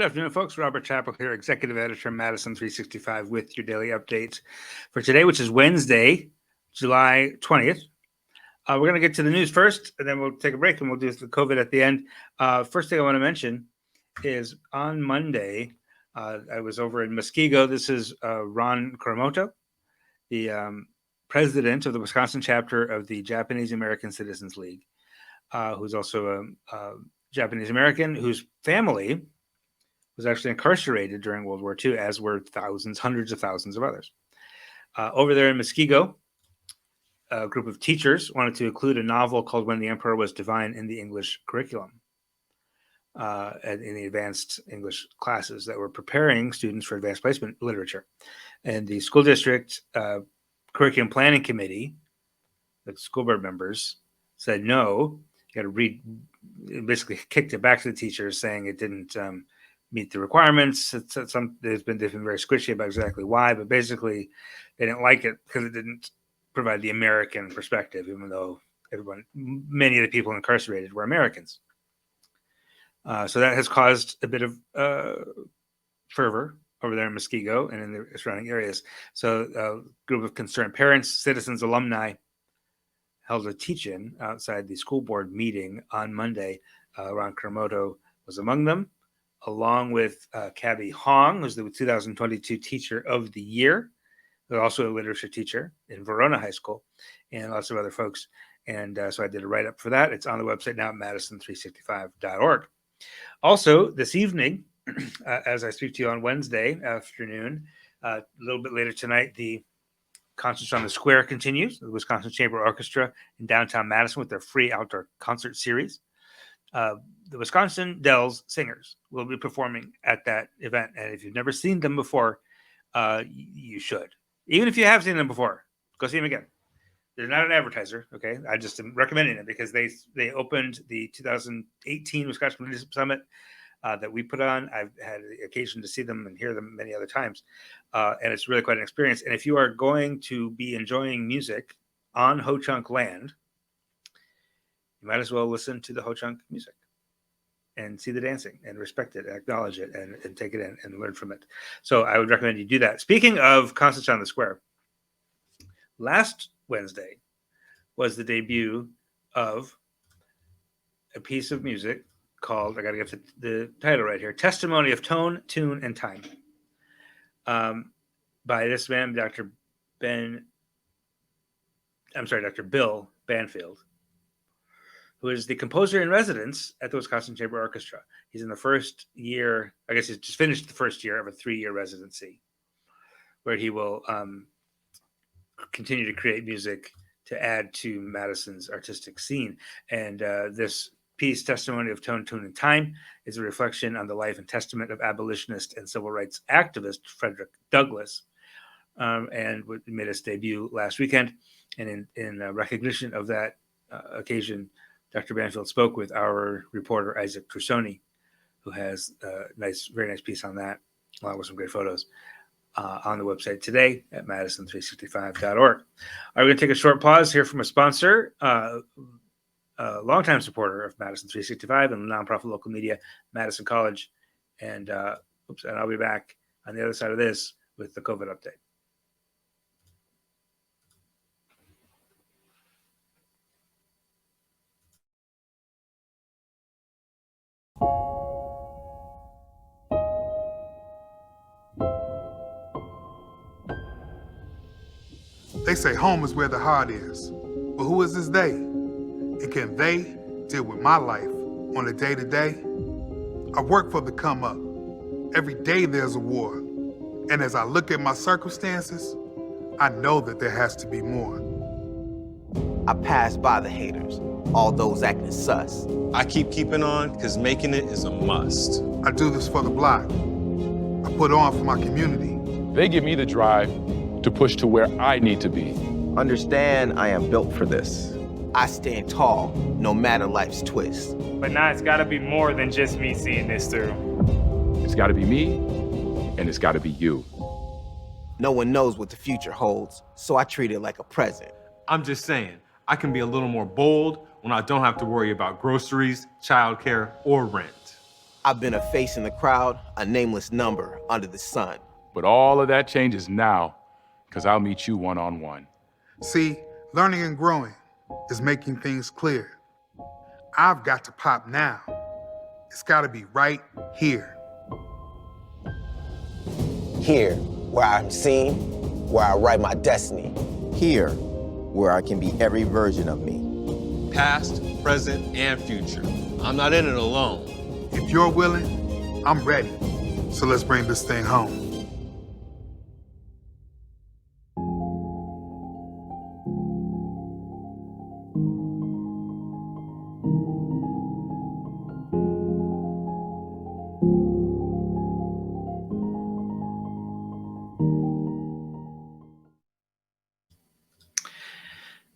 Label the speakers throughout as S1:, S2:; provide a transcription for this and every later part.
S1: Good afternoon, folks. Robert Chappell here, Executive Editor, Madison365, with your daily update for today, which is Wednesday, July 20th. We're going to get to the news first, and then we'll take a break, and we'll do the COVID at the end. First thing I want to mention is on Monday, I was over in Muskego. This is Ron Kuramoto, the president of the Wisconsin chapter of the Japanese American Citizens League, who's also a Japanese American whose family was actually incarcerated during World War II, as were hundreds of thousands of others. Over there in Muskego, a group of teachers wanted to include a novel called When the Emperor Was Divine in the English curriculum, in the advanced English classes that were preparing students for advanced placement literature. And the school district curriculum planning committee, the school board members, said, no, you got to read, basically kicked it back to the teachers, saying it didn't meet the requirements. They've been very squishy about exactly why, but basically they didn't like it because it didn't provide the American perspective, even though many of the people incarcerated were Americans. So that has caused a bit of fervor over there in Muskego and in the surrounding areas. So a group of concerned parents, citizens, alumni held a teach-in outside the school board meeting on Monday. Ron Kuramoto was among them, along with Cabby Hong, who's the 2022 Teacher of the Year, who's also a literature teacher in Verona High School, and lots of other folks. And so I did a write-up for that. It's on the website now at Madison365.org. Also, this evening, as I speak to you on Wednesday afternoon, a little bit later tonight, the Concerts on the Square continues. The Wisconsin Chamber Orchestra in downtown Madison with their free outdoor concert series. The Wisconsin Dells Singers will be performing at that event. And if you've never seen them before, you should. Even if you have seen them before, go see them again. They're not an advertiser, okay? I just am recommending it because they opened the 2018 Wisconsin Leadership Summit that we put on. I've had the occasion to see them and hear them many other times. And it's really quite an experience. And if you are going to be enjoying music on Ho-Chunk land, you might as well listen to the Ho-Chunk music and see the dancing and respect it and acknowledge it and take it in and learn from it. So I would recommend you do that. Speaking of Concerts on the Square, last Wednesday was the debut of a piece of music called, I got to get the title right here, Testimony of Tone, Tune, and Time, by this man, Dr. Bill Banfield, who is the composer in residence at the Wisconsin Chamber Orchestra. He's in the first year, I guess he's just finished the first year of a 3-year residency, where he will continue to create music to add to Madison's artistic scene. And this piece, Testimony of Tone, Tune, and Time, is a reflection on the life and testament of abolitionist and civil rights activist Frederick Douglass, and made its debut last weekend. And in recognition of that occasion, Dr. Banfield spoke with our reporter, Isaac Trussoni, who has a very nice piece on that, along with some great photos, on the website today at Madison365.org. We're going to take a short pause here from a sponsor, a longtime supporter of Madison365 and nonprofit local media, Madison College. And I'll be back on the other side of this with the COVID update.
S2: They say home is where the heart is. But who is this they? And can they deal with my life on a day-to-day? I work for the come up. Every day there's a war. And as I look at my circumstances, I know that there has to be more.
S3: I pass by the haters, all those acting sus.
S4: I keeping on because making it is a must.
S2: I do this for the block. I put on for my community.
S5: They give me the drive to push to where I need to be.
S3: Understand I am built for this. I stand tall, no matter life's twist.
S6: But now it's gotta be more than just me seeing this through.
S5: It's gotta be me, and it's gotta be you.
S3: No one knows what the future holds, so I treat it like a present.
S4: I'm just saying, I can be a little more bold when I don't have to worry about groceries, childcare, or rent.
S3: I've been a face in the crowd, a nameless number under the sun.
S5: But all of that changes now, because I'll meet you one-on-one.
S2: See, learning and growing is making things clear. I've got to pop now. It's got to be right here.
S3: Here, where I'm seen, where I write my destiny. Here, where I can be every version of me.
S4: Past, present, and future. I'm not in it alone.
S2: If you're willing, I'm ready. So let's bring this thing home.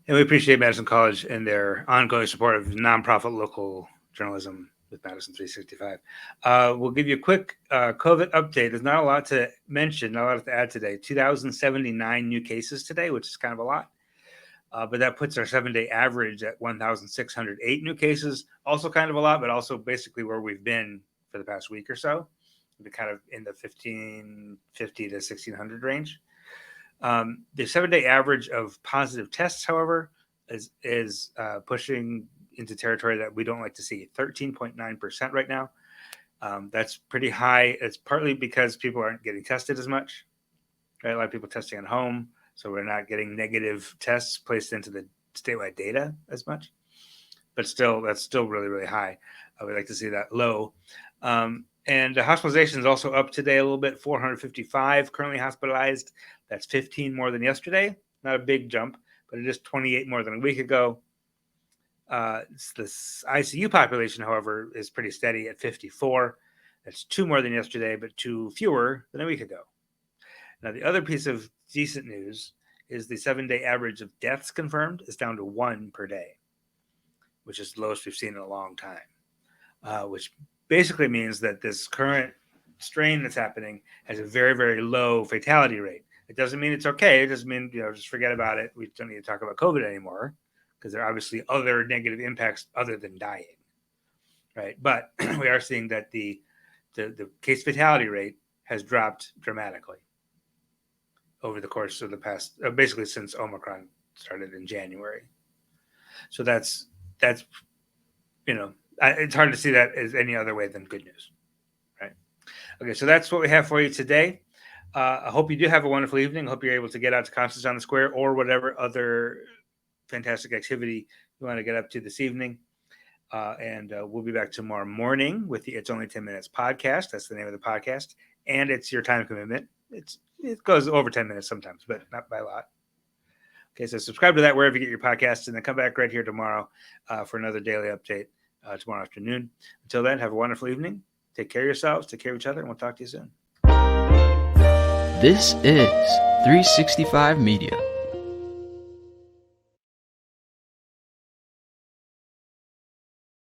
S1: And we appreciate Madison College and their ongoing support of nonprofit local journalism with Madison365. We'll give you a quick COVID update. There's not a lot to mention, not a lot to add today. 2,079 new cases today, which is kind of a lot. But that puts our 7-day average at 1,608 new cases. Also kind of a lot, but also basically where we've been for the past week or so. We've been kind of in the 1,550 to 1,600 range. The 7-day average of positive tests, however, is pushing into territory that we don't like to see. 13.9% right now. That's pretty high. It's partly because people aren't getting tested as much. Right? A lot of people testing at home, so we're not getting negative tests placed into the statewide data as much. But still, that's still really, really high. We'd like to see that low. And hospitalization is also up today a little bit, 455 currently hospitalized. That's 15 more than yesterday. Not a big jump, but it is 28 more than a week ago. This ICU population, however, is pretty steady at 54. That's 2 more than yesterday, but 2 fewer than a week ago. Now, the other piece of decent news is the 7-day average of deaths confirmed is down to 1 per day, which is the lowest we've seen in a long time, which basically means that this current strain that's happening has a very, very low fatality rate. It doesn't mean it's okay. It doesn't mean, just forget about it. We don't need to talk about COVID anymore because there are obviously other negative impacts other than dying, right? But we are seeing that the case fatality rate has dropped dramatically over the course of the past, basically since Omicron started in January. So that's it's hard to see that as any other way than good news, right? Okay, so that's what we have for you today. I hope you do have a wonderful evening. I hope you're able to get out to Concerts on the Square or whatever other fantastic activity you want to get up to this evening. And we'll be back tomorrow morning with the It's Only 10 Minutes podcast. That's the name of the podcast. And it's your time commitment. It goes over 10 minutes sometimes, but not by a lot. Okay, so subscribe to that wherever you get your podcasts, and then come back right here tomorrow for another daily update tomorrow afternoon. Until then, have a wonderful evening. Take care of yourselves, take care of each other, and we'll talk to you soon.
S7: This is 365 Media.